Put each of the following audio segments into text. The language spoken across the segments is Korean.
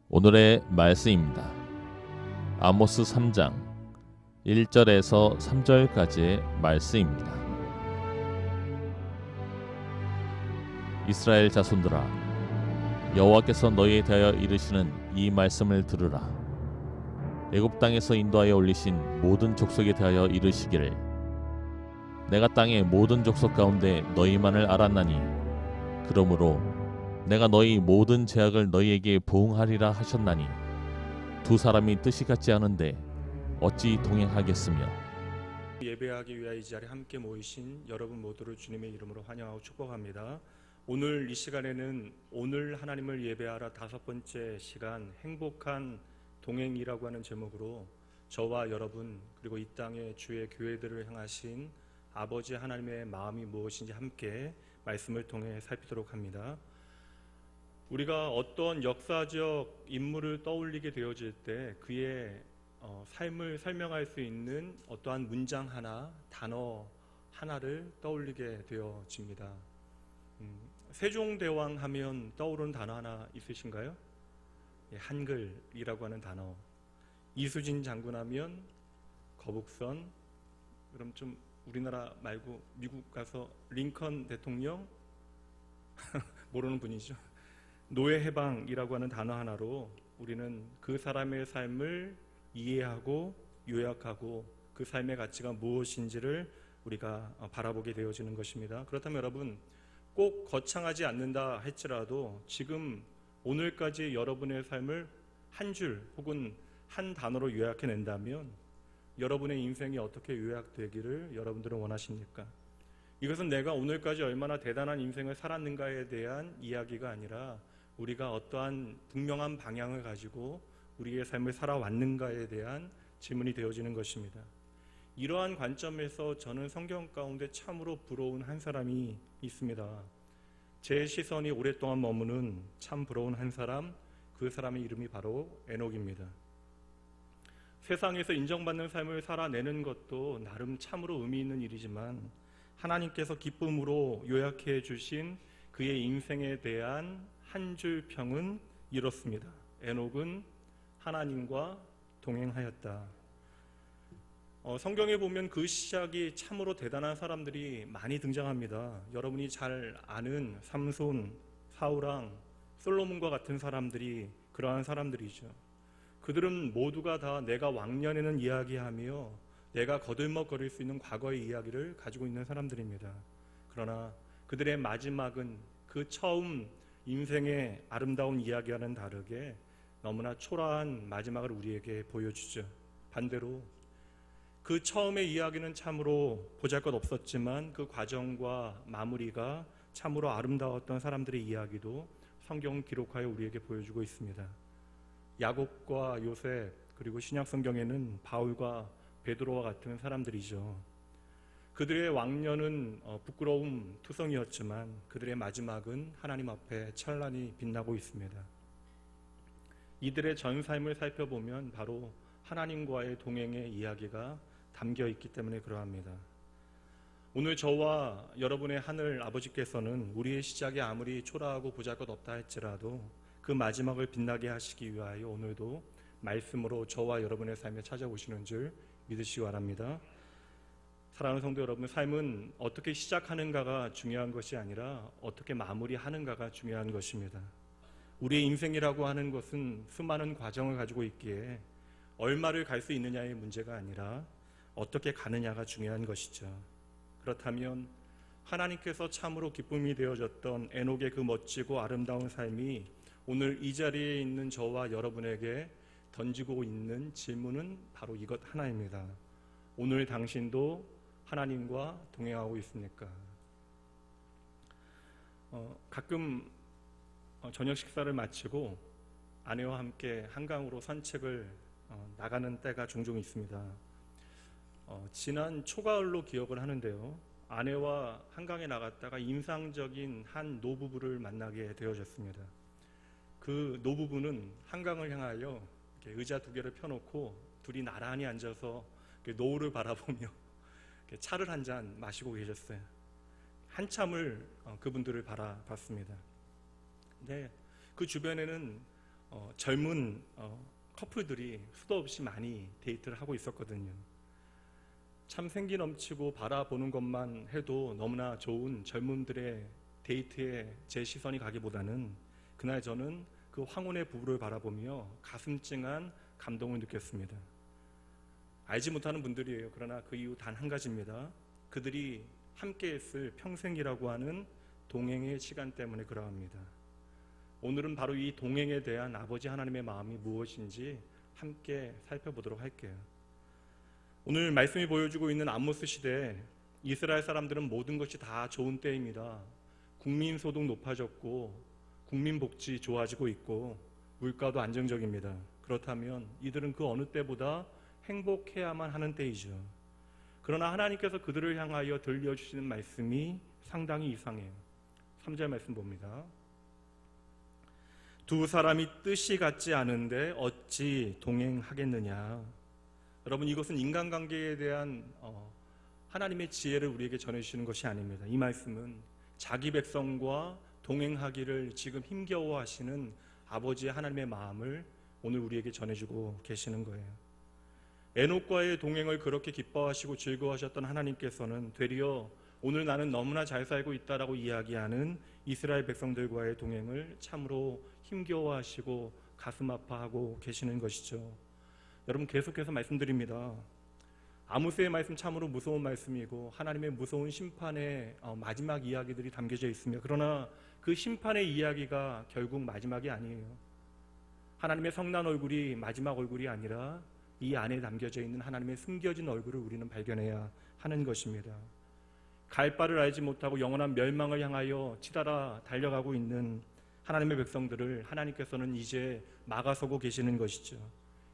오늘의 말씀입니다. 아모스 3장 1절에서 3절까지의 말씀입니다. 이스라엘 자손들아, 여호와께서 너희에 대하여 이르시는 이 말씀을 들으라. 애굽 땅에서 인도하여 올리신 모든 족속에 대하여 이르시기를, 내가 땅의 모든 족속 가운데 너희만을 알았나니 그러므로 내가 너희 모든 죄악을 너희에게 보응하리라 하셨나니 두 사람이 뜻이 같지 않은데 어찌 동행하겠으며. 예배하기 위하여 이 자리에 함께 모이신 여러분 모두를 주님의 이름으로 환영하고 축복합니다. 오늘 이 시간에는 오늘 하나님을 예배하라 5번째 시간 행복한 동행이라고 하는 제목으로 저와 여러분 그리고 이 땅의 주의 교회들을 향하신 아버지 하나님의 마음이 무엇인지 함께 말씀을 통해 살피도록 합니다. 우리가 어떤 역사적 인물을 떠올리게 되어질 때 그의 삶을 설명할 수 있는 어떠한 문장 하나, 단어 하나를 떠올리게 되어집니다. 세종대왕 하면 떠오르는 단어 하나 있으신가요? 한글이라고 하는 단어. 이수진 장군 하면 거북선. 그럼 좀 우리나라 말고 미국 가서 링컨 대통령 모르는 분이죠. 노예 해방이라고 하는 단어 하나로 우리는 그 사람의 삶을 이해하고 요약하고 그 삶의 가치가 무엇인지를 우리가 바라보게 되어지는 것입니다. 그렇다면 여러분, 꼭 거창하지 않는다 할지라도 지금 오늘까지 여러분의 삶을 한 줄 혹은 한 단어로 요약해낸다면 여러분의 인생이 어떻게 요약되기를 여러분들은 원하십니까? 이것은 내가 오늘까지 얼마나 대단한 인생을 살았는가에 대한 이야기가 아니라 우리가 어떠한 분명한 방향을 가지고 우리의 삶을 살아왔는가에 대한 질문이 되어지는 것입니다. 이러한 관점에서 저는 성경 가운데 참으로 부러운 한 사람이 있습니다. 제 시선이 오랫동안 머무는 참 부러운 한 사람, 그 사람의 이름이 바로 에녹입니다. 세상에서 인정받는 삶을 살아내는 것도 나름 참으로 의미 있는 일이지만 하나님께서 기쁨으로 요약해 주신 그의 인생에 대한 한 줄 평은 이렇습니다. 에녹은 하나님과 동행하였다. 성경에 보면 그 시작이 참으로 대단한 사람들이 많이 등장합니다. 여러분이 잘 아는 삼손, 사울왕, 솔로몬과 같은 사람들이 그러한 사람들이죠. 그들은 모두가 다 내가 왕년에는 이야기하며 내가 거들먹거릴 수 있는 과거의 이야기를 가지고 있는 사람들입니다. 그러나 그들의 마지막은 그 처음 인생의 아름다운 이야기와는 다르게 너무나 초라한 마지막을 우리에게 보여주죠. 반대로 그 처음의 이야기는 참으로 보잘것없었지만 그 과정과 마무리가 참으로 아름다웠던 사람들의 이야기도 성경은 기록하여 우리에게 보여주고 있습니다. 야곱과 요셉, 그리고 신약 성경에는 바울과 베드로와 같은 사람들이죠. 그들의 왕년은 부끄러움 투성이었지만 그들의 마지막은 하나님 앞에 찬란히 빛나고 있습니다. 이들의 전 삶을 살펴보면 바로 하나님과의 동행의 이야기가 담겨 있기 때문에 그러합니다. 오늘 저와 여러분의 하늘 아버지께서는 우리의 시작이 아무리 초라하고 보잘것없다 할지라도 그 마지막을 빛나게 하시기 위하여 오늘도 말씀으로 저와 여러분의 삶에 찾아오시는 줄 믿으시기 바랍니다. 사랑하는 성도 여러분, 삶은 어떻게 시작하는가가 중요한 것이 아니라 어떻게 마무리하는가가 중요한 것입니다. 우리의 인생이라고 하는 것은 수많은 과정을 가지고 있기에 얼마를 갈 수 있느냐의 문제가 아니라 어떻게 가느냐가 중요한 것이죠. 그렇다면 하나님께서 참으로 기쁨이 되어졌던 에녹의 그 멋지고 아름다운 삶이 오늘 이 자리에 있는 저와 여러분에게 던지고 있는 질문은 바로 이것 하나입니다. 오늘 당신도 하나님과 동행하고 있습니까? 가끔 저녁 식사를 마치고 아내와 함께 한강으로 산책을 나가는 때가 종종 있습니다. 지난 초가을로 기억을 하는데요. 아내와 한강에 나갔다가 인상적인 한 노부부를 만나게 되어졌습니다. 그 노부부는 한강을 향하여 이렇게 의자 2개를 펴놓고 둘이 나란히 앉아서 노을을 바라보며 차를 한 잔 마시고 계셨어요. 한참을 그분들을 바라봤습니다. 근데 그 주변에는 젊은 커플들이 수도 없이 많이 데이트를 하고 있었거든요. 참 생기 넘치고 바라보는 것만 해도 너무나 좋은 젊음들의 데이트에 제 시선이 가기보다는 그날 저는 그 황혼의 부부를 바라보며 가슴 찡한 감동을 느꼈습니다. 알지 못하는 분들이에요. 그러나 그 이유 단 한 가지입니다. 그들이 함께 했을 평생이라고 하는 동행의 시간 때문에 그러합니다. 오늘은 바로 이 동행에 대한 아버지 하나님의 마음이 무엇인지 함께 살펴보도록 할게요. 오늘 말씀이 보여주고 있는 아모스 시대에 이스라엘 사람들은 모든 것이 다 좋은 때입니다. 국민소득 높아졌고 국민복지 좋아지고 있고 물가도 안정적입니다. 그렇다면 이들은 그 어느 때보다 행복해야만 하는 때이죠. 그러나 하나님께서 그들을 향하여 들려주시는 말씀이 상당히 이상해요. 3절 말씀 봅니다. 두 사람이 뜻이 같지 않은데 어찌 동행하겠느냐. 여러분, 이것은 인간관계에 대한 하나님의 지혜를 우리에게 전해주시는 것이 아닙니다. 이 말씀은 자기 백성과 동행하기를 지금 힘겨워하시는 아버지의 하나님의 마음을 오늘 우리에게 전해주고 계시는 거예요. 에녹과의 동행을 그렇게 기뻐하시고 즐거워하셨던 하나님께서는 되려 오늘 나는 너무나 잘 살고 있다라고 이야기하는 이스라엘 백성들과의 동행을 참으로 힘겨워하시고 가슴 아파하고 계시는 것이죠. 여러분, 계속해서 말씀드립니다. 아모스의 말씀 참으로 무서운 말씀이고 하나님의 무서운 심판의 마지막 이야기들이 담겨져 있으며, 그러나 그 심판의 이야기가 결국 마지막이 아니에요. 하나님의 성난 얼굴이 마지막 얼굴이 아니라 이 안에 담겨져 있는 하나님의 숨겨진 얼굴을 우리는 발견해야 하는 것입니다. 갈 바를 알지 못하고 영원한 멸망을 향하여 치달아 달려가고 있는 하나님의 백성들을 하나님께서는 이제 막아서고 계시는 것이죠.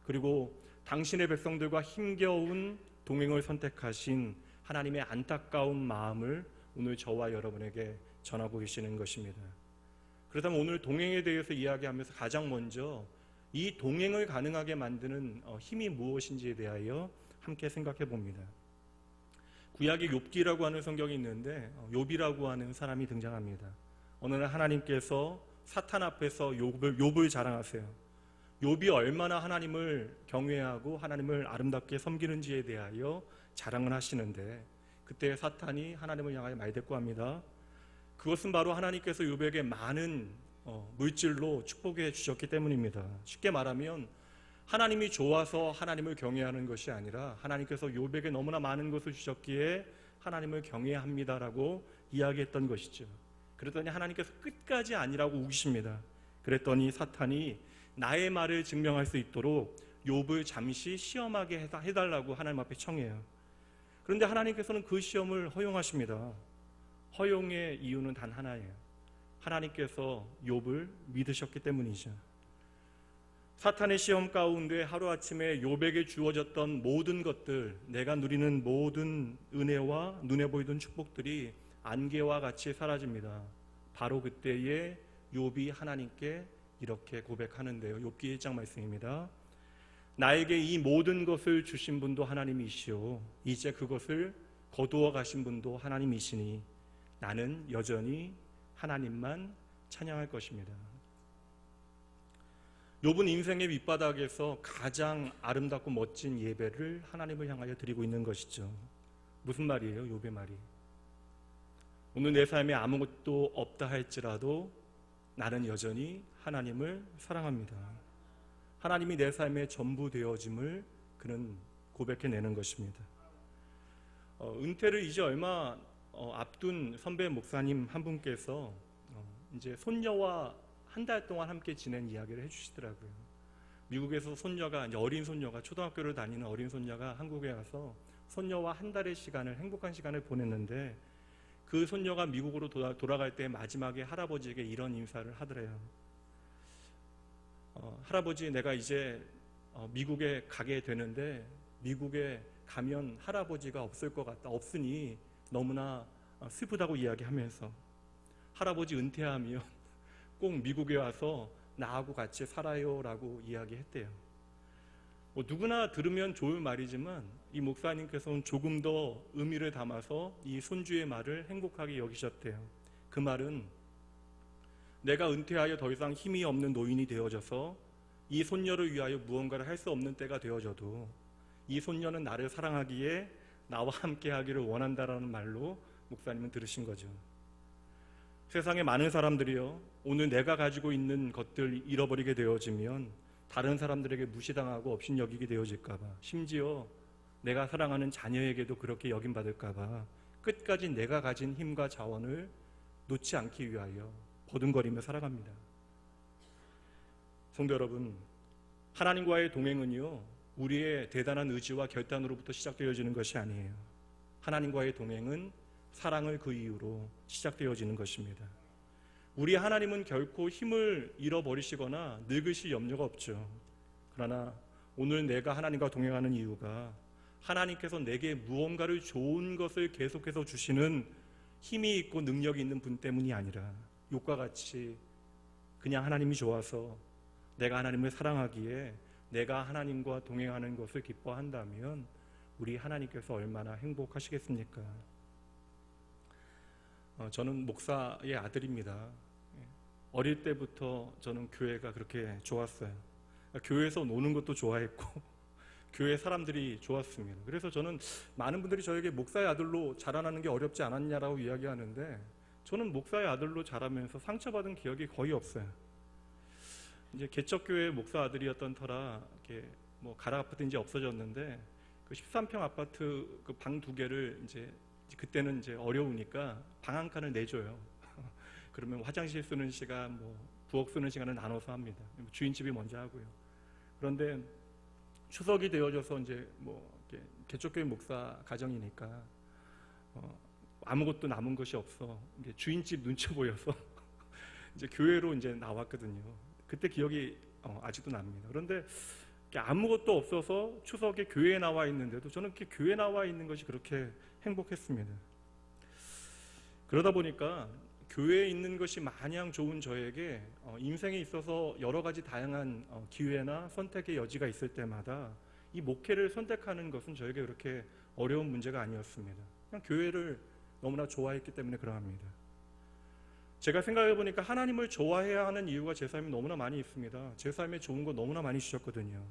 그리고 당신의 백성들과 힘겨운 동행을 선택하신 하나님의 안타까운 마음을 오늘 저와 여러분에게 전하고 계시는 것입니다. 그렇다면 오늘 동행에 대해서 이야기하면서 가장 먼저 이 동행을 가능하게 만드는 힘이 무엇인지에 대하여 함께 생각해 봅니다. 구약에 욥기라고 하는 성경이 있는데 욥이라고 하는 사람이 등장합니다. 어느 날 하나님께서 사탄 앞에서 욥을 자랑하세요. 욥이 얼마나 하나님을 경외하고 하나님을 아름답게 섬기는지에 대하여 자랑을 하시는데, 그때 사탄이 하나님을 향하여 말대꾸합니다. 그것은 바로 하나님께서 욥에게 많은 물질로 축복해 주셨기 때문입니다. 쉽게 말하면 하나님이 좋아서 하나님을 경외하는 것이 아니라 하나님께서 욥에게 너무나 많은 것을 주셨기에 하나님을 경외합니다라고 이야기했던 것이죠. 그랬더니 하나님께서 끝까지 아니라고 우기십니다. 그랬더니 사탄이 나의 말을 증명할 수 있도록 욥을 잠시 시험하게 해달라고 하나님 앞에 청해요. 그런데 하나님께서는 그 시험을 허용하십니다. 허용의 이유는 단 하나예요. 하나님께서 욥을 믿으셨기 때문이죠. 사탄의 시험 가운데 하루아침에 욥에게 주어졌던 모든 것들, 내가 누리는 모든 은혜와 눈에 보이던 축복들이 안개와 같이 사라집니다. 바로 그때에 욥이 하나님께 이렇게 고백하는데요. 욥기 1장 말씀입니다. 나에게 이 모든 것을 주신 분도 하나님이시오. 이제 그것을 거두어 가신 분도 하나님이시니 나는 여전히 하나님만 찬양할 것입니다. 욥은 인생의 밑바닥에서 가장 아름답고 멋진 예배를 하나님을 향하여 드리고 있는 것이죠. 무슨 말이에요? 욥의 말이. 오늘 내 삶에 아무것도 없다 할지라도 나는 여전히 하나님을 사랑합니다. 하나님이 내 삶의 전부 되어짐을 그는 고백해내는 것입니다. 은퇴를 이제 얼마 앞둔 선배 목사님 한 분께서 이제 손녀와 한 달 동안 함께 지낸 이야기를 해주시더라고요. 미국에서 손녀가, 이제 어린 손녀가, 초등학교를 다니는 어린 손녀가 한국에 와서 손녀와 한 달의 시간을, 행복한 시간을 보냈는데, 그 손녀가 미국으로 돌아갈 때 마지막에 할아버지에게 이런 인사를 하더래요. 할아버지, 내가 이제 미국에 가게 되는데 미국에 가면 할아버지가 없을 것 같다. 없으니 너무나 슬프다고 이야기하면서, 할아버지 은퇴하면 꼭 미국에 와서 나하고 같이 살아요라고 이야기했대요. 누구나 들으면 좋을 말이지만 이 목사님께서는 조금 더 의미를 담아서 이 손주의 말을 행복하게 여기셨대요. 그 말은 내가 은퇴하여 더 이상 힘이 없는 노인이 되어져서 이 손녀를 위하여 무언가를 할 수 없는 때가 되어져도 이 손녀는 나를 사랑하기에 나와 함께 하기를 원한다라는 말로 목사님은 들으신 거죠. 세상에 많은 사람들이요, 오늘 내가 가지고 있는 것들 잃어버리게 되어지면 다른 사람들에게 무시당하고 업신여기게 되어질까봐, 심지어 내가 사랑하는 자녀에게도 그렇게 여김받을까봐 끝까지 내가 가진 힘과 자원을 놓지 않기 위하여 버둥거리며 살아갑니다. 성도 여러분, 하나님과의 동행은요, 우리의 대단한 의지와 결단으로부터 시작되어지는 것이 아니에요. 하나님과의 동행은 사랑을 그 이유로 시작되어지는 것입니다. 우리 하나님은 결코 힘을 잃어버리시거나 늙으실 염려가 없죠. 그러나 오늘 내가 하나님과 동행하는 이유가 하나님께서 내게 무언가를 좋은 것을 계속해서 주시는 힘이 있고 능력이 있는 분 때문이 아니라 욥과 같이 그냥 하나님이 좋아서 내가 하나님을 사랑하기에 내가 하나님과 동행하는 것을 기뻐한다면 우리 하나님께서 얼마나 행복하시겠습니까? 저는 목사의 아들입니다. 어릴 때부터 저는 교회가 그렇게 좋았어요. 교회에서 노는 것도 좋아했고 교회 사람들이 좋았습니다. 그래서 저는 많은 분들이 저에게 목사의 아들로 자라나는 게 어렵지 않았냐라고 이야기하는데 저는 목사의 아들로 자라면서 상처받은 기억이 거의 없어요. 이제 개척교회 목사 아들이었던 터라 이렇게 뭐 가락 아파트 이제 없어졌는데 그 13평 아파트 그 방 2개를 이제 그때는 이제 어려우니까 방 한 칸을 내줘요. 그러면 화장실 쓰는 시간, 뭐 부엌 쓰는 시간을 나눠서 합니다. 주인집이 먼저 하고요. 그런데 추석이 되어져서 이제 뭐 개척교회 목사 가정이니까 아무것도 남은 것이 없어. 이제 주인집 눈치 보여서 이제 교회로 이제 나왔거든요. 그때 기억이 아직도 납니다. 그런데 아무것도 없어서 추석에 교회에 나와 있는데도 저는 이렇게 교회에 나와 있는 것이 그렇게 행복했습니다. 그러다 보니까 교회에 있는 것이 마냥 좋은 저에게 인생에 있어서 여러 가지 다양한 기회나 선택의 여지가 있을 때마다 이 목회를 선택하는 것은 저에게 그렇게 어려운 문제가 아니었습니다. 그냥 교회를 너무나 좋아했기 때문에 그러합니다. 제가 생각해 보니까 하나님을 좋아해야 하는 이유가 제 삶에 너무나 많이 있습니다. 제 삶에 좋은 거 너무나 많이 주셨거든요.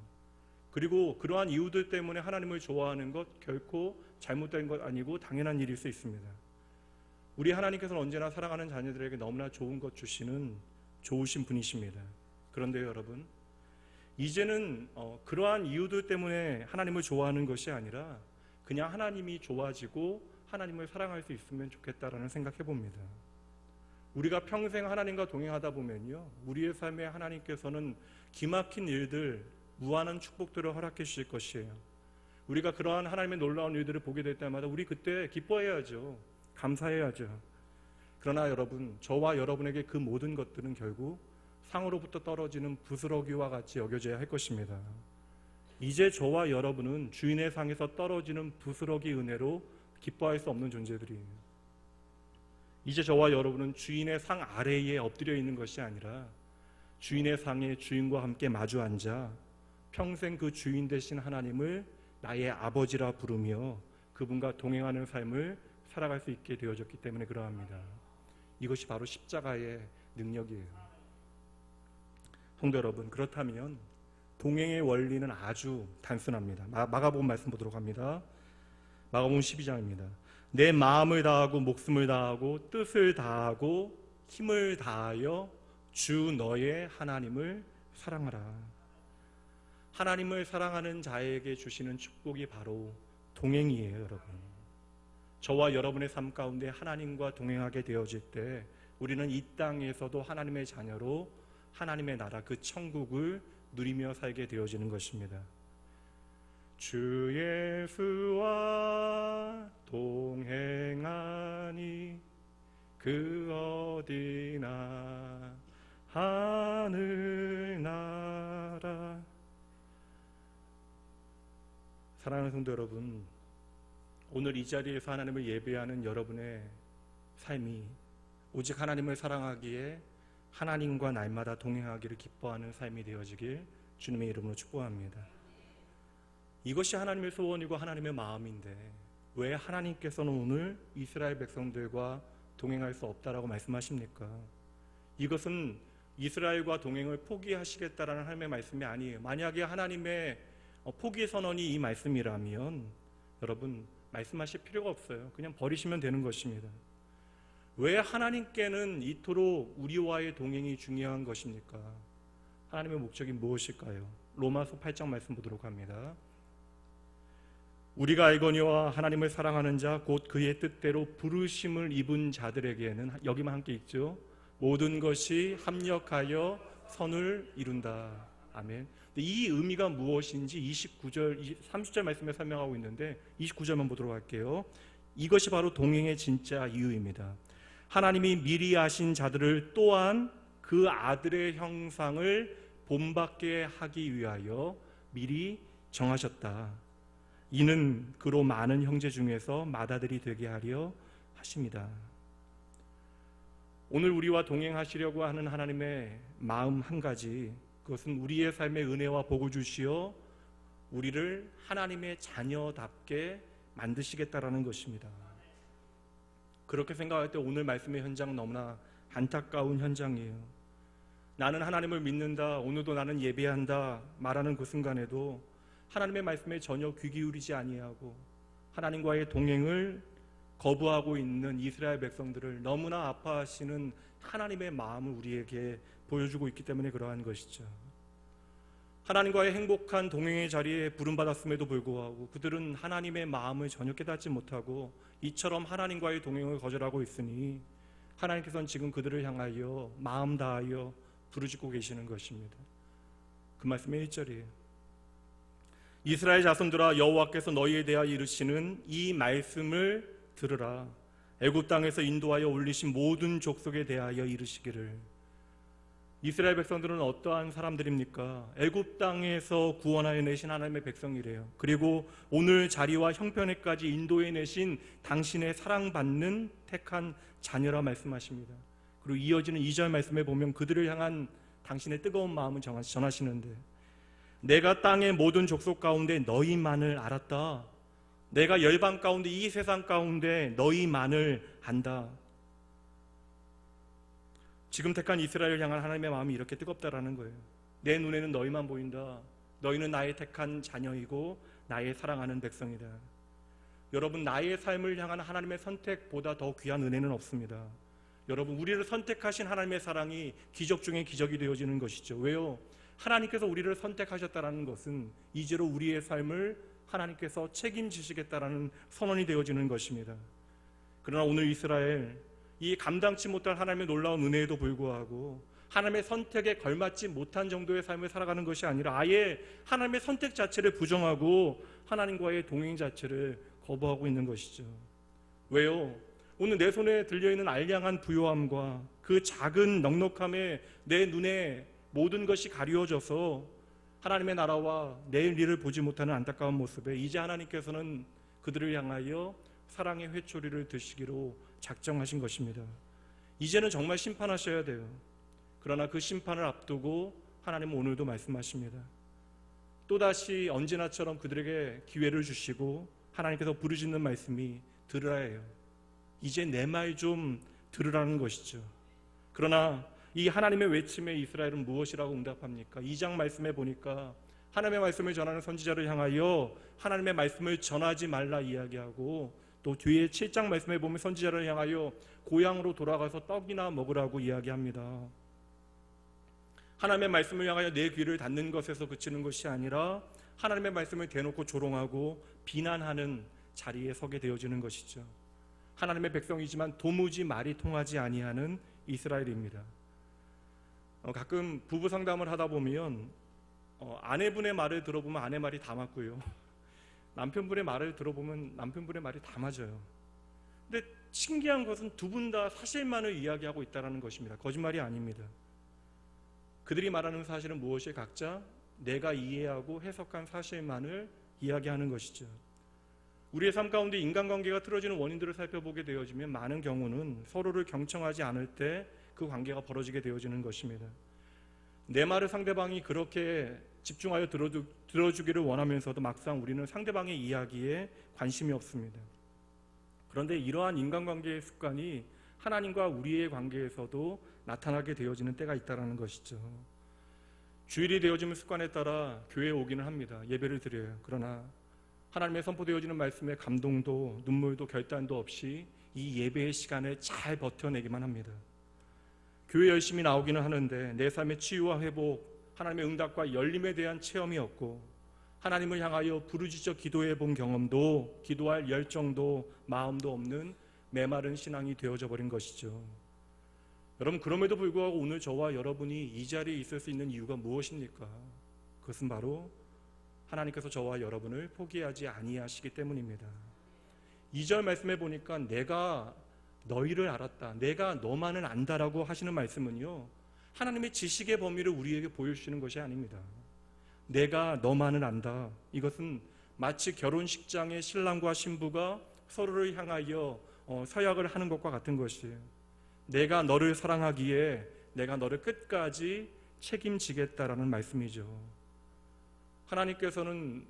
그리고 그러한 이유들 때문에 하나님을 좋아하는 것 결코 잘못된 것 아니고 당연한 일일 수 있습니다. 우리 하나님께서는 언제나 사랑하는 자녀들에게 너무나 좋은 것 주시는 좋으신 분이십니다. 그런데 여러분, 이제는 그러한 이유들 때문에 하나님을 좋아하는 것이 아니라 그냥 하나님이 좋아지고 하나님을 사랑할 수 있으면 좋겠다라는 생각해 봅니다. 우리가 평생 하나님과 동행하다 보면요, 우리의 삶에 하나님께서는 기막힌 일들, 무한한 축복들을 허락해 주실 것이에요. 우리가 그러한 하나님의 놀라운 일들을 보게 될 때마다 우리 그때 기뻐해야죠. 감사해야죠. 그러나 여러분, 저와 여러분에게 그 모든 것들은 결국 상으로부터 떨어지는 부스러기와 같이 여겨져야 할 것입니다. 이제 저와 여러분은 주인의 상에서 떨어지는 부스러기 은혜로 기뻐할 수 없는 존재들이에요. 이제 저와 여러분은 주인의 상 아래에 엎드려 있는 것이 아니라 주인의 상에 주인과 함께 마주 앉아 평생 그 주인 되신 하나님을 나의 아버지라 부르며 그분과 동행하는 삶을 살아갈 수 있게 되어졌기 때문에 그러합니다. 이것이 바로 십자가의 능력이에요. 성도 여러분, 그렇다면 동행의 원리는 아주 단순합니다. 마가복음 말씀 보도록 합니다. 마가복음 12장입니다. 내 마음을 다하고 목숨을 다하고 뜻을 다하고 힘을 다하여 주 너의 하나님을 사랑하라. 하나님을 사랑하는 자에게 주시는 축복이 바로 동행이에요, 여러분. 저와 여러분의 삶 가운데 하나님과 동행하게 되어질 때 우리는 이 땅에서도 하나님의 자녀로 하나님의 나라 그 천국을 누리며 살게 되어지는 것입니다. 주 예수와 동행하니 그 어디나 하늘나라. 사랑하는 성도 여러분, 오늘 이 자리에서 하나님을 예배하는 여러분의 삶이 오직 하나님을 사랑하기에 하나님과 날마다 동행하기를 기뻐하는 삶이 되어지길 주님의 이름으로 축복합니다. 이것이 하나님의 소원이고 하나님의 마음인데 왜 하나님께서는 오늘 이스라엘 백성들과 동행할 수 없다라고 말씀하십니까? 이것은 이스라엘과 동행을 포기하시겠다라는 하나님의 말씀이 아니에요. 만약에 하나님의 포기 선언이 이 말씀이라면 여러분 말씀하실 필요가 없어요. 그냥 버리시면 되는 것입니다. 왜 하나님께는 이토록 우리와의 동행이 중요한 것입니까? 하나님의 목적이 무엇일까요? 로마서 8장 말씀 보도록 합니다. 우리가 알거니와 하나님을 사랑하는 자 곧 그의 뜻대로 부르심을 입은 자들에게는, 여기만 함께 읽죠, 모든 것이 합력하여 선을 이룬다. 아멘. 이 의미가 무엇인지 29절, 30절 말씀에 설명하고 있는데 29절만 보도록 할게요. 이것이 바로 동행의 진짜 이유입니다. 하나님이 미리 아신 자들을 또한 그 아들의 형상을 본받게 하기 위하여 미리 정하셨다. 이는 그로 많은 형제 중에서 맏아들이 되게 하려 하십니다. 오늘 우리와 동행하시려고 하는 하나님의 마음 한 가지, 그것은 우리의 삶에 은혜와 복을 주시어 우리를 하나님의 자녀답게 만드시겠다라는 것입니다. 그렇게 생각할 때 오늘 말씀의 현장 너무나 안타까운 현장이에요. 나는 하나님을 믿는다, 오늘도 나는 예배한다 말하는 그 순간에도 하나님의 말씀에 전혀 귀 기울이지 아니하고 하나님과의 동행을 거부하고 있는 이스라엘 백성들을 너무나 아파하시는 하나님의 마음을 우리에게 보여주고 있기 때문에 그러한 것이죠. 하나님과의 행복한 동행의 자리에 부름받았음에도 불구하고 그들은 하나님의 마음을 전혀 깨닫지 못하고 이처럼 하나님과의 동행을 거절하고 있으니 하나님께서는 지금 그들을 향하여 마음 다하여 부르짖고 계시는 것입니다. 그 말씀의 1절이에요. 이스라엘 자손들아, 여호와께서 너희에 대하여 이르시는 이 말씀을 들으라. 애굽 땅에서 인도하여 올리신 모든 족속에 대하여 이르시기를. 이스라엘 백성들은 어떠한 사람들입니까? 애굽 땅에서 구원하여 내신 하나님의 백성이래요. 그리고 오늘 자리와 형편에까지 인도해 내신 당신의 사랑받는 택한 자녀라 말씀하십니다. 그리고 이어지는 2절 말씀에 보면 그들을 향한 당신의 뜨거운 마음을 전하시는데, 내가 땅의 모든 족속 가운데 너희만을 알았다. 내가 열방 가운데, 이 세상 가운데 너희만을 안다. 지금 택한 이스라엘을 향한 하나님의 마음이 이렇게 뜨겁다라는 거예요. 내 눈에는 너희만 보인다. 너희는 나의 택한 자녀이고 나의 사랑하는 백성이다. 여러분, 나의 삶을 향한 하나님의 선택보다 더 귀한 은혜는 없습니다. 여러분, 우리를 선택하신 하나님의 사랑이 기적 중에 기적이 되어지는 것이죠. 왜요? 하나님께서 우리를 선택하셨다는 것은 이제로 우리의 삶을 하나님께서 책임지시겠다라는 선언이 되어지는 것입니다. 그러나 오늘 이스라엘, 이 감당치 못할 하나님의 놀라운 은혜에도 불구하고 하나님의 선택에 걸맞지 못한 정도의 삶을 살아가는 것이 아니라 아예 하나님의 선택 자체를 부정하고 하나님과의 동행 자체를 거부하고 있는 것이죠. 왜요? 오늘 내 손에 들려있는 알량한 부요함과 그 작은 넉넉함에 내 눈에 모든 것이 가리워져서 하나님의 나라와 내일 일을 보지 못하는 안타까운 모습에 이제 하나님께서는 그들을 향하여 사랑의 회초리를 드시기로 작정하신 것입니다. 이제는 정말 심판하셔야 돼요. 그러나 그 심판을 앞두고 하나님은 오늘도 말씀하십니다. 또다시 언제나처럼 그들에게 기회를 주시고 하나님께서 부르짖는 말씀이 들으라예요. 이제 내 말 좀 들으라는 것이죠. 그러나 이 하나님의 외침에 이스라엘은 무엇이라고 응답합니까? 2장 말씀에 보니까 하나님의 말씀을 전하는 선지자를 향하여 하나님의 말씀을 전하지 말라 이야기하고, 또 뒤에 7장 말씀에 보면 선지자를 향하여 고향으로 돌아가서 떡이나 먹으라고 이야기합니다. 하나님의 말씀을 향하여 내 귀를 닫는 것에서 그치는 것이 아니라 하나님의 말씀을 대놓고 조롱하고 비난하는 자리에 서게 되어지는 것이죠. 하나님의 백성이지만 도무지 말이 통하지 아니하는 이스라엘입니다. 가끔 부부 상담을 하다 보면 아내분의 말을 들어보면 아내 말이 다 맞고요, 남편분의 말을 들어보면 남편분의 말이 다 맞아요. 근데 신기한 것은 두 분 다 사실만을 이야기하고 있다는 것입니다. 거짓말이 아닙니다. 그들이 말하는 사실은 무엇이 각자 내가 이해하고 해석한 사실만을 이야기하는 것이죠. 우리의 삶 가운데 인간관계가 틀어지는 원인들을 살펴보게 되어지면 많은 경우는 서로를 경청하지 않을 때 그 관계가 벌어지게 되어지는 것입니다. 내 말을 상대방이 그렇게 집중하여 들어주기를 원하면서도 막상 우리는 상대방의 이야기에 관심이 없습니다. 그런데 이러한 인간관계의 습관이 하나님과 우리의 관계에서도 나타나게 되어지는 때가 있다는 것이죠. 주일이 되어지는 습관에 따라 교회에 오기는 합니다. 예배를 드려요. 그러나 하나님의 선포되어지는 말씀에 감동도 눈물도 결단도 없이 이 예배의 시간을 잘 버텨내기만 합니다. 교회 열심히 나오기는 하는데 내 삶의 치유와 회복, 하나님의 응답과 열림에 대한 체험이 없고 하나님을 향하여 부르짖어 기도해 본 경험도, 기도할 열정도, 마음도 없는 메마른 신앙이 되어져 버린 것이죠. 여러분, 그럼에도 불구하고 오늘 저와 여러분이 이 자리에 있을 수 있는 이유가 무엇입니까? 그것은 바로 하나님께서 저와 여러분을 포기하지 아니하시기 때문입니다. 2절 말씀에 보니까 내가 너희를 알았다, 내가 너만을 안다라고 하시는 말씀은요, 하나님의 지식의 범위를 우리에게 보여주시는 것이 아닙니다. 내가 너만을 안다, 이것은 마치 결혼식장의 신랑과 신부가 서로를 향하여 서약을 하는 것과 같은 것이에요. 내가 너를 사랑하기에 내가 너를 끝까지 책임지겠다라는 말씀이죠. 하나님께서는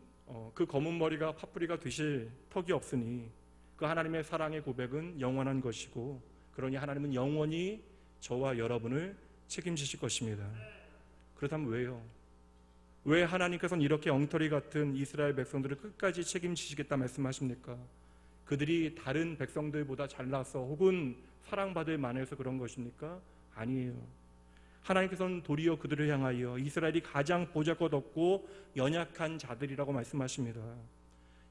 그 검은 머리가 파뿌리가 되실 턱이 없으니 그 하나님의 사랑의 고백은 영원한 것이고, 그러니 하나님은 영원히 저와 여러분을 책임지실 것입니다. 그렇다면 왜요? 왜 하나님께서는 이렇게 엉터리 같은 이스라엘 백성들을 끝까지 책임지시겠다 말씀하십니까? 그들이 다른 백성들보다 잘나서 혹은 사랑받을 만해서 그런 것입니까? 아니에요. 하나님께서는 도리어 그들을 향하여 이스라엘이 가장 보잘것없고 연약한 자들이라고 말씀하십니다.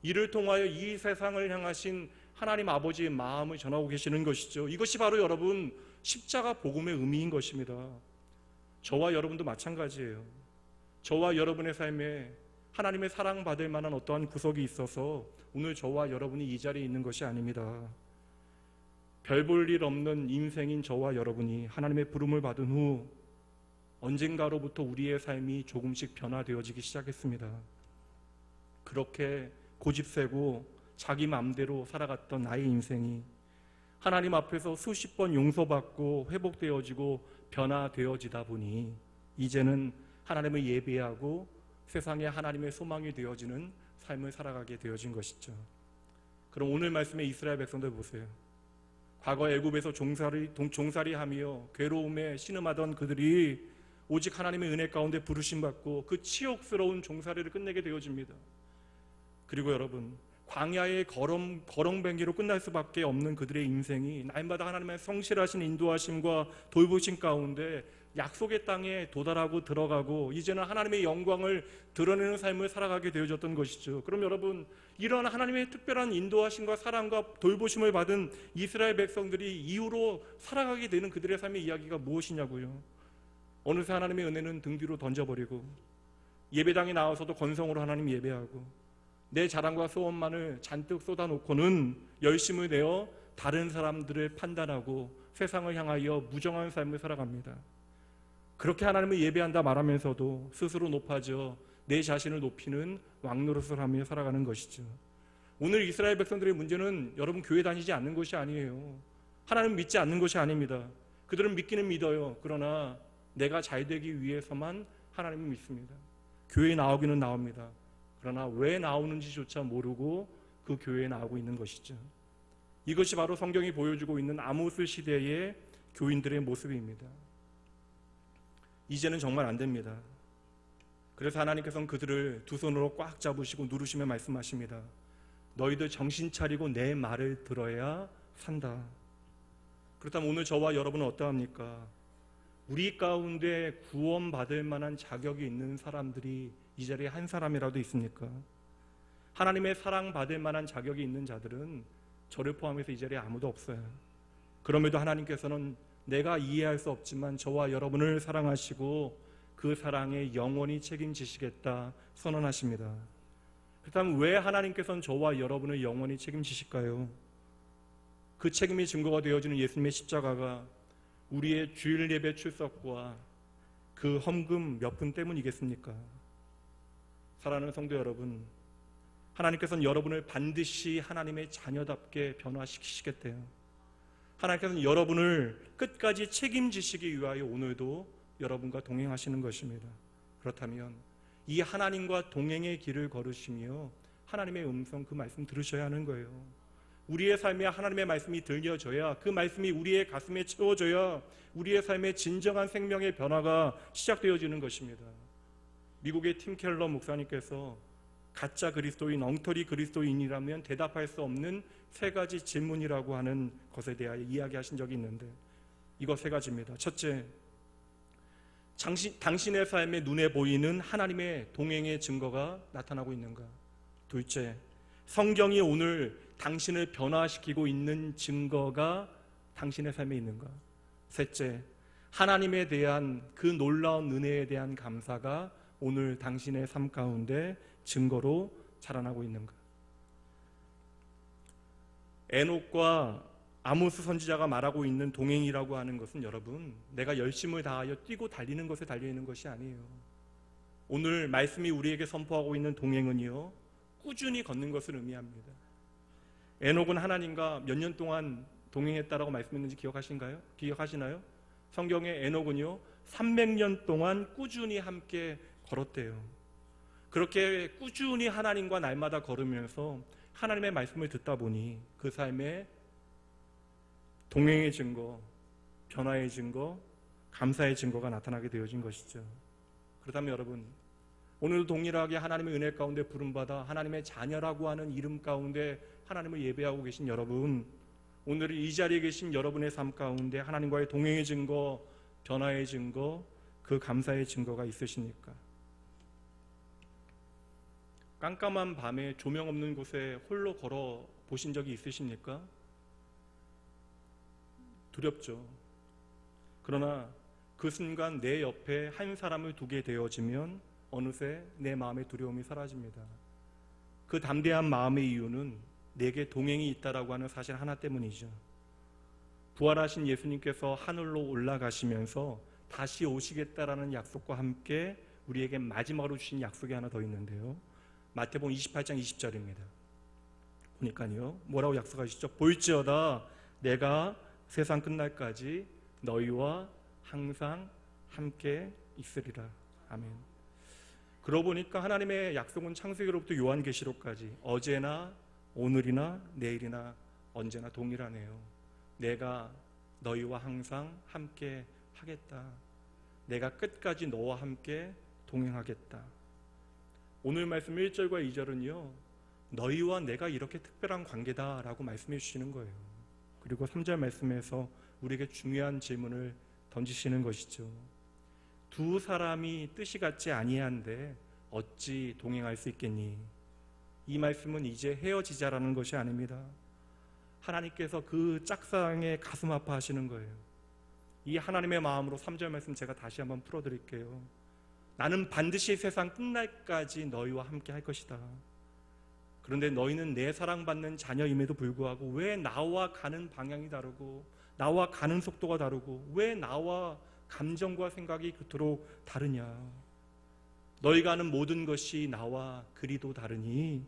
이를 통하여 이 세상을 향하신 하나님 아버지의 마음을 전하고 계시는 것이죠. 이것이 바로 여러분 십자가 복음의 의미인 것입니다. 저와 여러분도 마찬가지예요. 저와 여러분의 삶에 하나님의 사랑받을 만한 어떠한 구석이 있어서 오늘 저와 여러분이 이 자리에 있는 것이 아닙니다. 별 볼 일 없는 인생인 저와 여러분이 하나님의 부름을 받은 후 언젠가로부터 우리의 삶이 조금씩 변화되어지기 시작했습니다. 그렇게 고집세고 자기 마음대로 살아갔던 나의 인생이 하나님 앞에서 수십 번 용서받고 회복되어지고 변화되어지다 보니 이제는 하나님을 예배하고 세상에 하나님의 소망이 되어지는 삶을 살아가게 되어진 것이죠. 그럼 오늘 말씀의 이스라엘 백성들 보세요. 과거 애굽에서 종살이하며 괴로움에 신음하던 그들이 오직 하나님의 은혜 가운데 부르심받고 그 치욕스러운 종살이를 끝내게 되어집니다. 그리고 여러분, 광야의 거렁뱅이로 끝날 수밖에 없는 그들의 인생이 날마다 하나님의 성실하신 인도하심과 돌보심 가운데 약속의 땅에 도달하고 들어가고 이제는 하나님의 영광을 드러내는 삶을 살아가게 되어졌던 것이죠. 그럼 여러분, 이런 하나님의 특별한 인도하심과 사랑과 돌보심을 받은 이스라엘 백성들이 이후로 살아가게 되는 그들의 삶의 이야기가 무엇이냐고요. 어느새 하나님의 은혜는 등 뒤로 던져버리고 예배당에 나와서도 건성으로 하나님 예배하고 내 자랑과 소원만을 잔뜩 쏟아놓고는 열심을 내어 다른 사람들을 판단하고 세상을 향하여 무정한 삶을 살아갑니다. 그렇게 하나님을 예배한다 말하면서도 스스로 높아져 내 자신을 높이는 왕노릇을 하며 살아가는 것이죠. 오늘 이스라엘 백성들의 문제는 여러분 교회 다니지 않는 것이 아니에요. 하나님 믿지 않는 것이 아닙니다. 그들은 믿기는 믿어요. 그러나 내가 잘 되기 위해서만 하나님을 믿습니다. 교회에 나오기는 나옵니다. 그러나 왜 나오는지조차 모르고 그 교회에 나오고 있는 것이죠. 이것이 바로 성경이 보여주고 있는 아모스 시대의 교인들의 모습입니다. 이제는 정말 안 됩니다. 그래서 하나님께서는 그들을 두 손으로 꽉 잡으시고 누르시며 말씀하십니다. 너희들 정신 차리고 내 말을 들어야 산다. 그렇다면 오늘 저와 여러분은 어떠합니까? 우리 가운데 구원받을 만한 자격이 있는 사람들이 이 자리에 한 사람이라도 있습니까? 하나님의 사랑받을 만한 자격이 있는 자들은 저를 포함해서 이 자리에 아무도 없어요. 그럼에도 하나님께서는 내가 이해할 수 없지만 저와 여러분을 사랑하시고 그 사랑에 영원히 책임지시겠다 선언하십니다. 그렇다면 왜 하나님께서는 저와 여러분을 영원히 책임지실까요? 그 책임의 증거가 되어지는 예수님의 십자가가 우리의 주일 예배 출석과 그 헌금 몇 푼 때문이겠습니까? 사랑하는 성도 여러분, 하나님께서는 여러분을 반드시 하나님의 자녀답게 변화시키시겠대요. 하나님께서는 여러분을 끝까지 책임지시기 위하여 오늘도 여러분과 동행하시는 것입니다. 그렇다면 이 하나님과 동행의 길을 걸으시며 하나님의 음성 그 말씀 들으셔야 하는 거예요. 우리의 삶에 하나님의 말씀이 들려져야, 그 말씀이 우리의 가슴에 채워져야 우리의 삶의 진정한 생명의 변화가 시작되어지는 것입니다. 미국의 팀 켈러 목사님께서 가짜 그리스도인, 엉터리 그리스도인이라면 대답할 수 없는 3가지 질문이라고 하는 것에 대하여 이야기하신 적이 있는데, 이거 3가지입니다. 첫째, 당신의 삶에 눈에 보이는 하나님의 동행의 증거가 나타나고 있는가? 둘째, 성경이 오늘 당신을 변화시키고 있는 증거가 당신의 삶에 있는가? 셋째, 하나님에 대한 그 놀라운 은혜에 대한 감사가 오늘 당신의 삶 가운데 증거로 자라나고 있는가? 에녹과 아모스 선지자가 말하고 있는 동행이라고 하는 것은, 여러분, 내가 열심을 다하여 뛰고 달리는 것에 달려있는 것이 아니에요. 오늘 말씀이 우리에게 선포하고 있는 동행은요, 꾸준히 걷는 것을 의미합니다. 에녹은 하나님과 몇 년 동안 동행했다라고 말씀했는지 기억하시나요? 성경에 에녹은요 300년 동안 꾸준히 함께 걸었대요. 그렇게 꾸준히 하나님과 날마다 걸으면서 하나님의 말씀을 듣다 보니 그 삶에 동행의 증거, 변화의 증거, 감사의 증거가 나타나게 되어진 것이죠. 그렇다면 여러분, 오늘도 동일하게 하나님의 은혜 가운데 부름받아 하나님의 자녀라고 하는 이름 가운데 하나님을 예배하고 계신 여러분, 오늘 이 자리에 계신 여러분의 삶 가운데 하나님과의 동행의 증거, 변화의 증거, 그 감사의 증거가 있으십니까? 깜깜한 밤에 조명 없는 곳에 홀로 걸어 보신 적이 있으십니까? 두렵죠. 그러나 그 순간 내 옆에 한 사람을 두게 되어지면 어느새 내 마음의 두려움이 사라집니다. 그 담대한 마음의 이유는 내게 동행이 있다라고 하는 사실 하나 때문이죠. 부활하신 예수님께서 하늘로 올라가시면서 다시 오시겠다라는 약속과 함께 우리에게 마지막으로 주신 약속이 하나 더 있는데요, 마태복음 28장 20절입니다. 보니까요, 뭐라고 약속하시죠? 볼지어다 내가 세상 끝날까지 너희와 항상 함께 있으리라. 아멘. 그러고 보니까 하나님의 약속은 창세기로부터 요한계시록까지 어제나 오늘이나 내일이나 언제나 동일하네요. 내가 너희와 항상 함께 하겠다. 내가 끝까지 너와 함께 동행하겠다. 오늘 말씀 1절과 2절은요 너희와 내가 이렇게 특별한 관계다라고 말씀해 주시는 거예요. 그리고 3절 말씀에서 우리에게 중요한 질문을 던지시는 것이죠. 두 사람이 뜻이 같지 아니한데 어찌 동행할 수 있겠니? 이 말씀은 이제 헤어지자라는 것이 아닙니다. 하나님께서 그 짝사랑에 가슴 아파하시는 거예요. 이 하나님의 마음으로 3절 말씀 제가 다시 한번 풀어드릴게요. 나는 반드시 세상 끝날까지 너희와 함께 할 것이다. 그런데 너희는 내 사랑받는 자녀임에도 불구하고 왜 나와 가는 방향이 다르고 나와 가는 속도가 다르고 왜 나와 감정과 생각이 그토록 다르냐? 너희가 하는 모든 것이 나와 그리도 다르니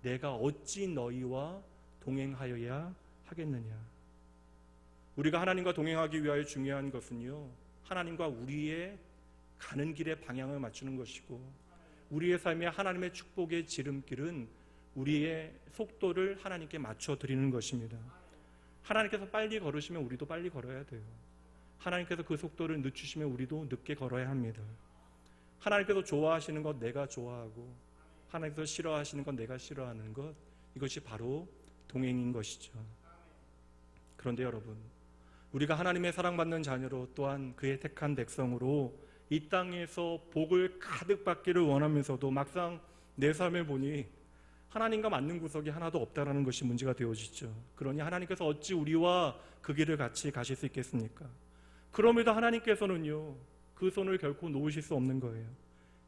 내가 어찌 너희와 동행하여야 하겠느냐? 우리가 하나님과 동행하기 위하여 중요한 것은요 하나님과 우리의 가는 길의 방향을 맞추는 것이고, 우리의 삶에 하나님의 축복의 지름길은 우리의 속도를 하나님께 맞춰 드리는 것입니다. 하나님께서 빨리 걸으시면 우리도 빨리 걸어야 돼요. 하나님께서 그 속도를 늦추시면 우리도 늦게 걸어야 합니다. 하나님께서 좋아하시는 것 내가 좋아하고 하나님께서 싫어하시는 것 내가 싫어하는 것, 이것이 바로 동행인 것이죠. 그런데 여러분, 우리가 하나님의 사랑받는 자녀로 또한 그의 택한 백성으로 이 땅에서 복을 가득 받기를 원하면서도 막상 내 삶을 보니 하나님과 맞는 구석이 하나도 없다라는 것이 문제가 되어지죠. 그러니 하나님께서 어찌 우리와 그 길을 같이 가실 수 있겠습니까? 그럼에도 하나님께서는요 그 손을 결코 놓으실 수 없는 거예요.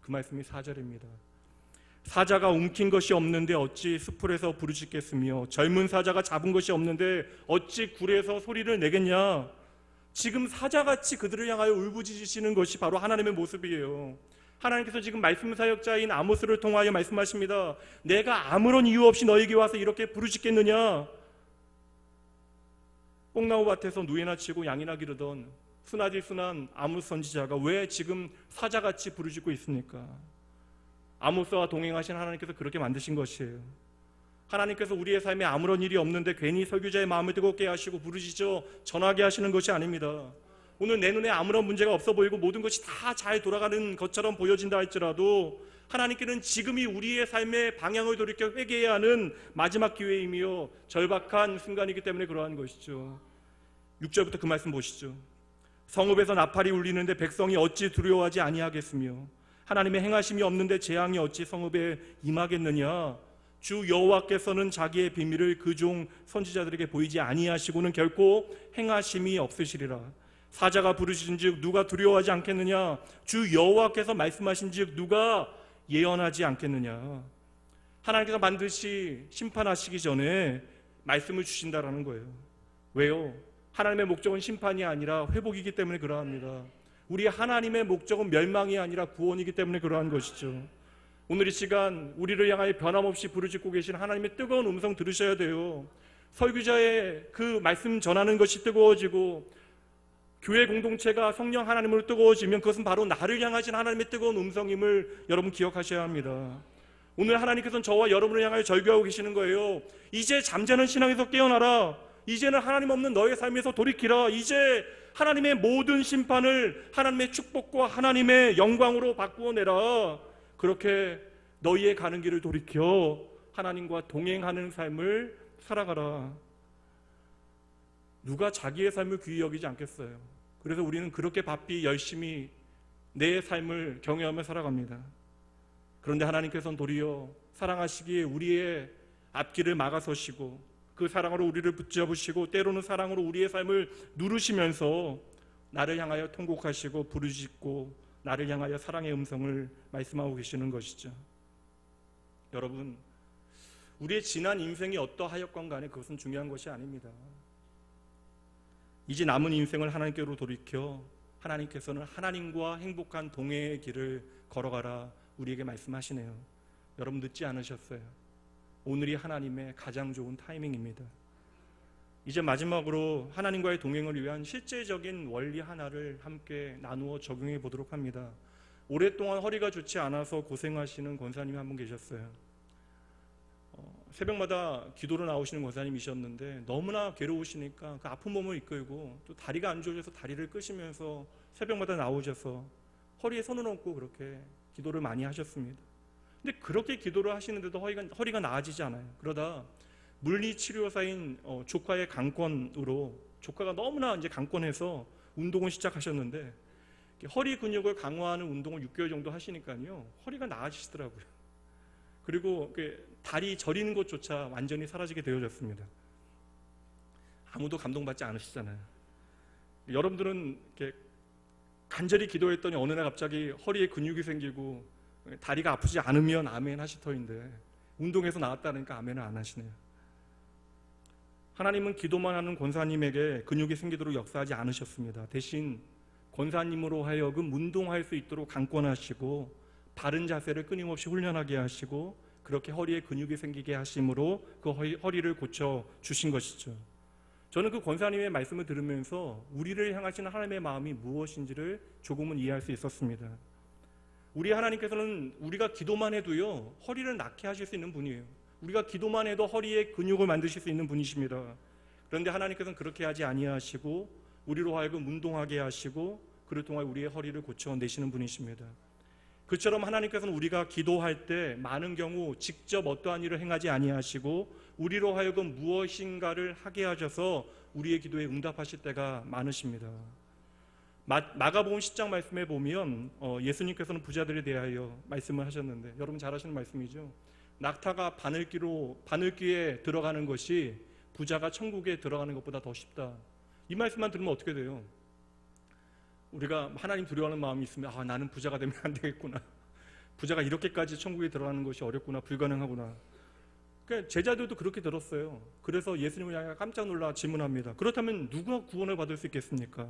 그 말씀이 4절입니다. 사자가 움킨 것이 없는데 어찌 숲풀에서 부르짖겠으며 젊은 사자가 잡은 것이 없는데 어찌 굴에서 소리를 내겠냐? 지금 사자같이 그들을 향하여 울부짖으시는 것이 바로 하나님의 모습이에요. 하나님께서 지금 말씀 사역자인 아모스를 통하여 말씀하십니다. 내가 아무런 이유 없이 너에게 와서 이렇게 부르짖겠느냐? 뽕나무 밭에서 누에나 치고 양이나 기르던 순하디 순한 아모스 선지자가 왜 지금 사자같이 부르짖고 있습니까? 아모스와 동행하신 하나님께서 그렇게 만드신 것이에요. 하나님께서 우리의 삶에 아무런 일이 없는데 괜히 설교자의 마음을 뜨겁게 하시고 부르시죠. 전하게 하시는 것이 아닙니다. 오늘 내 눈에 아무런 문제가 없어 보이고 모든 것이 다 잘 돌아가는 것처럼 보여진다 할지라도 하나님께는 지금이 우리의 삶의 방향을 돌이켜 회개해야 하는 마지막 기회이며 절박한 순간이기 때문에 그러한 것이죠. 6절부터 그 말씀 보시죠. 성읍에서 나팔이 울리는데 백성이 어찌 두려워하지 아니하겠으며 하나님의 행하심이 없는데 재앙이 어찌 성읍에 임하겠느냐. 주 여호와께서는 자기의 비밀을 그 종 선지자들에게 보이지 아니하시고는 결코 행하심이 없으시리라. 사자가 부르신즉 누가 두려워하지 않겠느냐. 주 여호와께서 말씀하신즉 누가 예언하지 않겠느냐. 하나님께서 반드시 심판하시기 전에 말씀을 주신다라는 거예요. 왜요? 하나님의 목적은 심판이 아니라 회복이기 때문에 그러합니다. 우리 하나님의 목적은 멸망이 아니라 구원이기 때문에 그러한 것이죠. 오늘 이 시간 우리를 향하여 변함없이 부르짖고 계신 하나님의 뜨거운 음성 들으셔야 돼요. 설교자의 그 말씀 전하는 것이 뜨거워지고 교회 공동체가 성령 하나님으로 뜨거워지면 그것은 바로 나를 향하신 하나님의 뜨거운 음성임을 여러분 기억하셔야 합니다. 오늘 하나님께서는 저와 여러분을 향하여 절규하고 계시는 거예요. 이제 잠자는 신앙에서 깨어나라. 이제는 하나님 없는 너의 삶에서 돌이키라. 이제 하나님의 모든 심판을 하나님의 축복과 하나님의 영광으로 바꾸어내라. 그렇게 너희의 가는 길을 돌이켜 하나님과 동행하는 삶을 살아가라. 누가 자기의 삶을 귀히 여기지 않겠어요. 그래서 우리는 그렇게 바삐 열심히 내 삶을 경외하며 살아갑니다. 그런데 하나님께서는 도리어 사랑하시기에 우리의 앞길을 막아서시고 그 사랑으로 우리를 붙잡으시고 때로는 사랑으로 우리의 삶을 누르시면서 나를 향하여 통곡하시고 부르짖고 나를 향하여 사랑의 음성을 말씀하고 계시는 것이죠. 여러분, 우리의 지난 인생이 어떠하였건 간에 그것은 중요한 것이 아닙니다. 이제 남은 인생을 하나님께로 돌이켜 하나님께서는 하나님과 행복한 동행의 길을 걸어가라 우리에게 말씀하시네요. 여러분 늦지 않으셨어요. 오늘이 하나님의 가장 좋은 타이밍입니다. 이제 마지막으로 하나님과의 동행을 위한 실제적인 원리 하나를 함께 나누어 적용해 보도록 합니다. 오랫동안 허리가 좋지 않아서 고생하시는 권사님이 한 분 계셨어요. 새벽마다 기도로 나오시는 권사님이셨는데 너무나 괴로우시니까 그 아픈 몸을 이끌고 또 다리가 안 좋아져서 다리를 끄시면서 새벽마다 나오셔서 허리에 손을 얹고 그렇게 기도를 많이 하셨습니다. 근데 그렇게 기도를 하시는데도 허리가 나아지지 않아요. 그러다 물리치료사인 조카의 강권으로 조카가 너무나 이제 강권해서 운동을 시작하셨는데 허리 근육을 강화하는 운동을 6개월 정도 하시니까요 허리가 나아지시더라고요. 그리고 다리 저리는 것조차 완전히 사라지게 되어졌습니다. 아무도 감동받지 않으시잖아요. 여러분들은 이렇게 간절히 기도했더니 어느 날 갑자기 허리에 근육이 생기고 다리가 아프지 않으면 아멘 하실 터인데 운동해서 나았다니까 아멘을 안 하시네요. 하나님은 기도만 하는 권사님에게 근육이 생기도록 역사하지 않으셨습니다. 대신 권사님으로 하여금 운동할 수 있도록 강권하시고 바른 자세를 끊임없이 훈련하게 하시고 그렇게 허리에 근육이 생기게 하심으로 그 허리를 고쳐주신 것이죠. 저는 그 권사님의 말씀을 들으면서 우리를 향하시는 하나님의 마음이 무엇인지를 조금은 이해할 수 있었습니다. 우리 하나님께서는 우리가 기도만 해도요 허리를 낫게 하실 수 있는 분이에요. 우리가 기도만 해도 허리에 근육을 만드실 수 있는 분이십니다. 그런데 하나님께서는 그렇게 하지 아니하시고 우리로 하여금 운동하게 하시고 그를 통해 우리의 허리를 고쳐내시는 분이십니다. 그처럼 하나님께서는 우리가 기도할 때 많은 경우 직접 어떠한 일을 행하지 아니하시고 우리로 하여금 무엇인가를 하게 하셔서 우리의 기도에 응답하실 때가 많으십니다. 마가복음 10장 말씀에 보면 예수님께서는 부자들에 대하여 말씀을 하셨는데 여러분 잘 아시는 말씀이죠. 낙타가 바늘귀에 들어가는 것이 부자가 천국에 들어가는 것보다 더 쉽다. 이 말씀만 들으면 어떻게 돼요? 우리가 하나님 두려워하는 마음이 있으면 나는 부자가 되면 안 되겠구나. 부자가 이렇게까지 천국에 들어가는 것이 어렵구나. 불가능하구나. 그러니까 제자들도 그렇게 들었어요. 그래서 예수님을 향해 깜짝 놀라 질문합니다. 그렇다면 누가 구원을 받을 수 있겠습니까?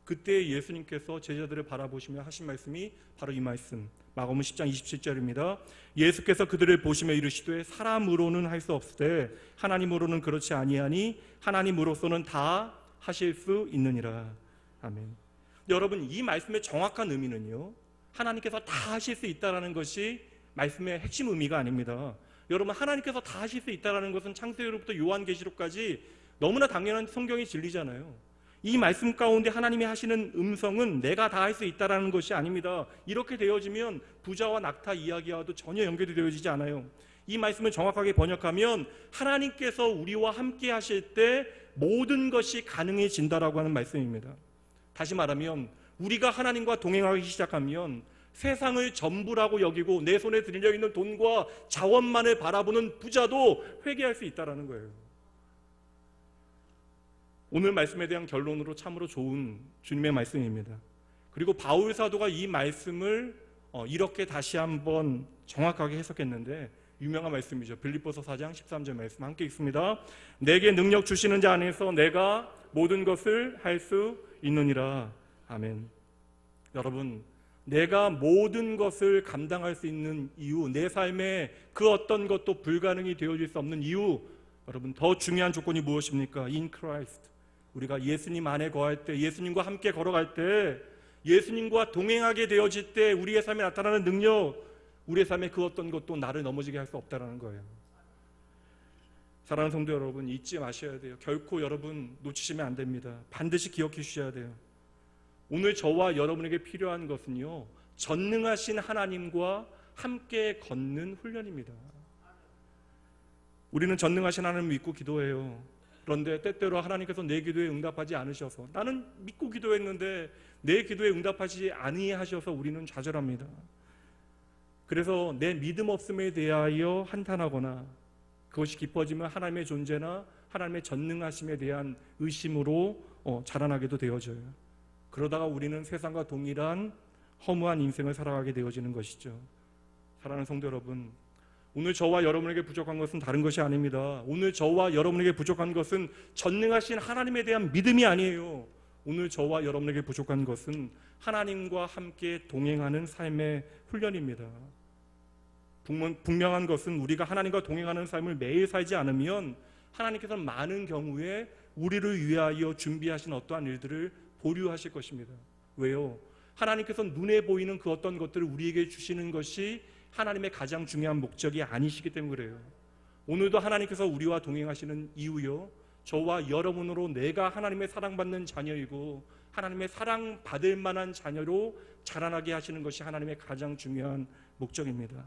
그때 예수님께서 제자들을 바라보시며 하신 말씀이 바로 이 말씀. 마가복음 10장 27절입니다. 예수께서 그들을 보시며 이르시되 사람으로는 할 수 없으되 하나님으로는 그렇지 아니하니 하나님으로서는 다 하실 수 있느니라. 아멘. 여러분 이 말씀의 정확한 의미는요 하나님께서 다 하실 수 있다는 것이 말씀의 핵심 의미가 아닙니다. 여러분, 하나님께서 다 하실 수 있다는 것은 창세기로부터 요한계시록까지 너무나 당연한 성경의 진리잖아요. 이 말씀 가운데 하나님이 하시는 음성은 내가 다 할 수 있다는 것이 아닙니다. 이렇게 되어지면 부자와 낙타 이야기와도 전혀 연결이 되어지지 않아요. 이 말씀을 정확하게 번역하면 하나님께서 우리와 함께 하실 때 모든 것이 가능해진다라고 하는 말씀입니다. 다시 말하면 우리가 하나님과 동행하기 시작하면 세상을 전부라고 여기고 내 손에 들려있는 돈과 자원만을 바라보는 부자도 회개할 수 있다는 거예요. 오늘 말씀에 대한 결론으로 참으로 좋은 주님의 말씀입니다. 그리고 바울 사도가 이 말씀을 이렇게 다시 한번 정확하게 해석했는데 유명한 말씀이죠. 빌립보서 4장 13절 말씀 함께 읽습니다. 내게 능력 주시는 자 안에서 내가 모든 것을 할 수 있느니라. 아멘. 여러분, 내가 모든 것을 감당할 수 있는 이유, 내 삶에 그 어떤 것도 불가능이 되어질 수 없는 이유, 여러분 더 중요한 조건이 무엇입니까? In Christ. 우리가 예수님 안에 거할 때, 예수님과 함께 걸어갈 때, 예수님과 동행하게 되어질 때 우리의 삶에 나타나는 능력, 우리의 삶에 그 어떤 것도 나를 넘어지게 할 수 없다는 거예요. 사랑하는 성도 여러분, 잊지 마셔야 돼요. 결코 여러분 놓치시면 안 됩니다. 반드시 기억해 주셔야 돼요. 오늘 저와 여러분에게 필요한 것은요, 전능하신 하나님과 함께 걷는 훈련입니다. 우리는 전능하신 하나님을 믿고 기도해요. 그런데 때때로 하나님께서 내 기도에 응답하지 않으셔서, 나는 믿고 기도했는데 내 기도에 응답하지 아니하셔서 우리는 좌절합니다. 그래서 내 믿음 없음에 대하여 한탄하거나 그것이 깊어지면 하나님의 존재나 하나님의 전능하심에 대한 의심으로 자라나게도 되어져요. 그러다가 우리는 세상과 동일한 허무한 인생을 살아가게 되어지는 것이죠. 사랑하는 성도 여러분, 오늘 저와 여러분에게 부족한 것은 다른 것이 아닙니다. 오늘 저와 여러분에게 부족한 것은 전능하신 하나님에 대한 믿음이 아니에요. 오늘 저와 여러분에게 부족한 것은 하나님과 함께 동행하는 삶의 훈련입니다. 분명한 것은 우리가 하나님과 동행하는 삶을 매일 살지 않으면 하나님께서는 많은 경우에 우리를 위하여 준비하신 어떠한 일들을 보류하실 것입니다. 왜요? 하나님께서 눈에 보이는 그 어떤 것들을 우리에게 주시는 것이 하나님의 가장 중요한 목적이 아니시기 때문에 그래요. 오늘도 하나님께서 우리와 동행하시는 이유요, 저와 여러분으로 내가 하나님의 사랑받는 자녀이고 하나님의 사랑받을 만한 자녀로 자라나게 하시는 것이 하나님의 가장 중요한 목적입니다.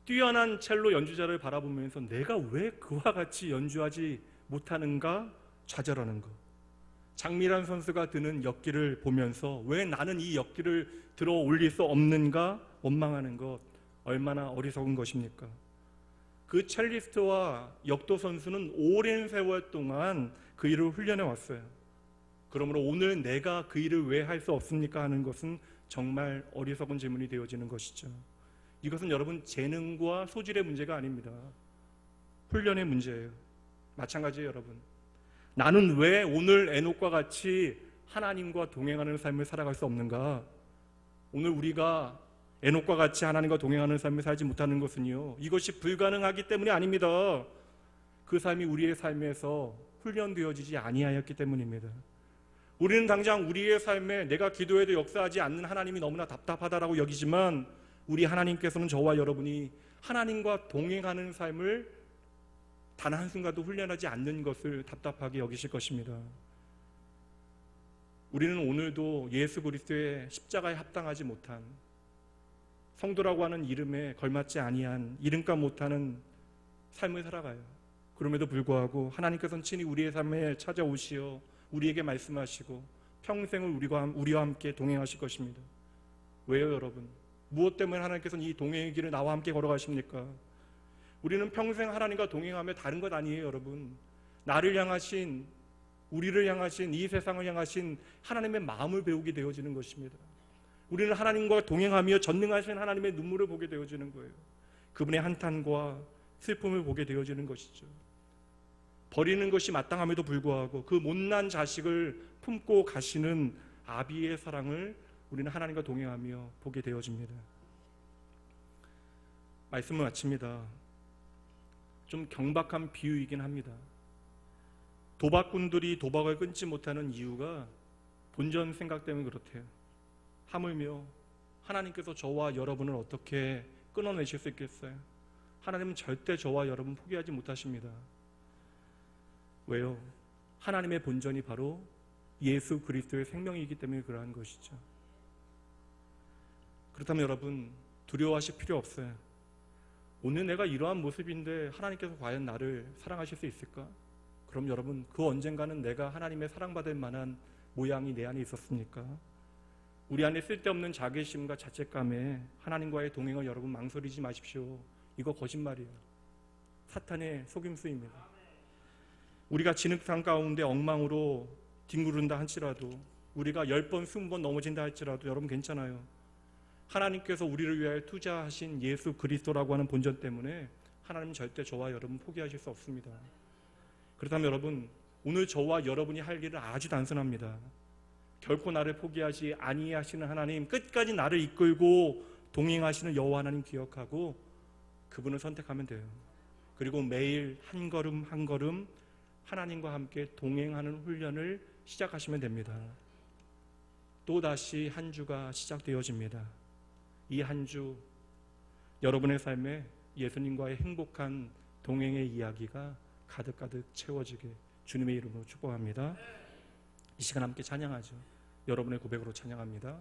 뛰어난 첼로 연주자를 바라보면서 내가 왜 그와 같이 연주하지 못하는가 좌절하는 것, 장미란 선수가 드는 역기를 보면서 왜 나는 이 역기를 들어 올릴 수 없는가 원망하는 것, 얼마나 어리석은 것입니까? 그 첼리스트와 역도 선수는 오랜 세월 동안 그 일을 훈련해 왔어요. 그러므로 오늘 내가 그 일을 왜 할 수 없습니까 하는 것은 정말 어리석은 질문이 되어지는 것이죠. 이것은 여러분 재능과 소질의 문제가 아닙니다. 훈련의 문제예요. 마찬가지예요. 여러분, 나는 왜 오늘 에녹과 같이 하나님과 동행하는 삶을 살아갈 수 없는가? 오늘 우리가 에녹과 같이 하나님과 동행하는 삶을 살지 못하는 것은요, 이것이 불가능하기 때문이 아닙니다. 그 삶이 우리의 삶에서 훈련되어지지 아니하였기 때문입니다. 우리는 당장 우리의 삶에 내가 기도해도 역사하지 않는 하나님이 너무나 답답하다라고 여기지만 우리 하나님께서는 저와 여러분이 하나님과 동행하는 삶을 단 한순간도 훈련하지 않는 것을 답답하게 여기실 것입니다. 우리는 오늘도 예수 그리스도의 십자가에 합당하지 못한, 성도라고 하는 이름에 걸맞지 아니한, 이름값 못하는 삶을 살아가요. 그럼에도 불구하고 하나님께서는 친히 우리의 삶에 찾아오시어 우리에게 말씀하시고 평생을 우리와 함께 동행하실 것입니다. 왜요, 여러분? 무엇 때문에 하나님께서는 이 동행의 길을 나와 함께 걸어가십니까? 우리는 평생 하나님과 동행하며 다른 것 아니에요, 여러분. 나를 향하신, 우리를 향하신, 이 세상을 향하신 하나님의 마음을 배우게 되어지는 것입니다. 우리는 하나님과 동행하며 전능하신 하나님의 눈물을 보게 되어지는 거예요. 그분의 한탄과 슬픔을 보게 되어지는 것이죠. 버리는 것이 마땅함에도 불구하고 그 못난 자식을 품고 가시는 아비의 사랑을 우리는 하나님과 동행하며 보게 되어집니다. 말씀을 마칩니다. 좀 경박한 비유이긴 합니다. 도박꾼들이 도박을 끊지 못하는 이유가 본전 생각 때문에 그렇대요. 하물며 하나님께서 저와 여러분을 어떻게 끊어내실 수 있겠어요? 하나님은 절대 저와 여러분 포기하지 못하십니다. 왜요? 하나님의 본전이 바로 예수 그리스도의 생명이기 때문에 그러한 것이죠. 그렇다면 여러분 두려워하실 필요 없어요. 오늘 내가 이러한 모습인데 하나님께서 과연 나를 사랑하실 수 있을까? 그럼 여러분 그 언젠가는 내가 하나님의 사랑받을 만한 모양이 내 안에 있었습니까? 우리 안에 쓸데없는 자괴심과 자책감에 하나님과의 동행을 여러분 망설이지 마십시오. 이거 거짓말이에요. 사탄의 속임수입니다. 우리가 진흙탕 가운데 엉망으로 뒹구른다 할지라도, 우리가 10번 20번 넘어진다 할지라도 여러분 괜찮아요. 하나님께서 우리를 위하여 투자하신 예수 그리스도라고 하는 본전 때문에 하나님은 절대 저와 여러분 포기하실 수 없습니다. 그렇다면 여러분 오늘 저와 여러분이 할 일은 아주 단순합니다. 결코 나를 포기하지 아니하시는 하나님, 끝까지 나를 이끌고 동행하시는 여호와 하나님 기억하고 그분을 선택하면 돼요. 그리고 매일 한 걸음 한 걸음 하나님과 함께 동행하는 훈련을 시작하시면 됩니다. 또다시 한 주가 시작되어집니다. 이 한 주 여러분의 삶에 예수님과의 행복한 동행의 이야기가 가득가득 채워지게 주님의 이름으로 축복합니다. 이 시간 함께 찬양하죠. 여러분의 고백으로 찬양합니다.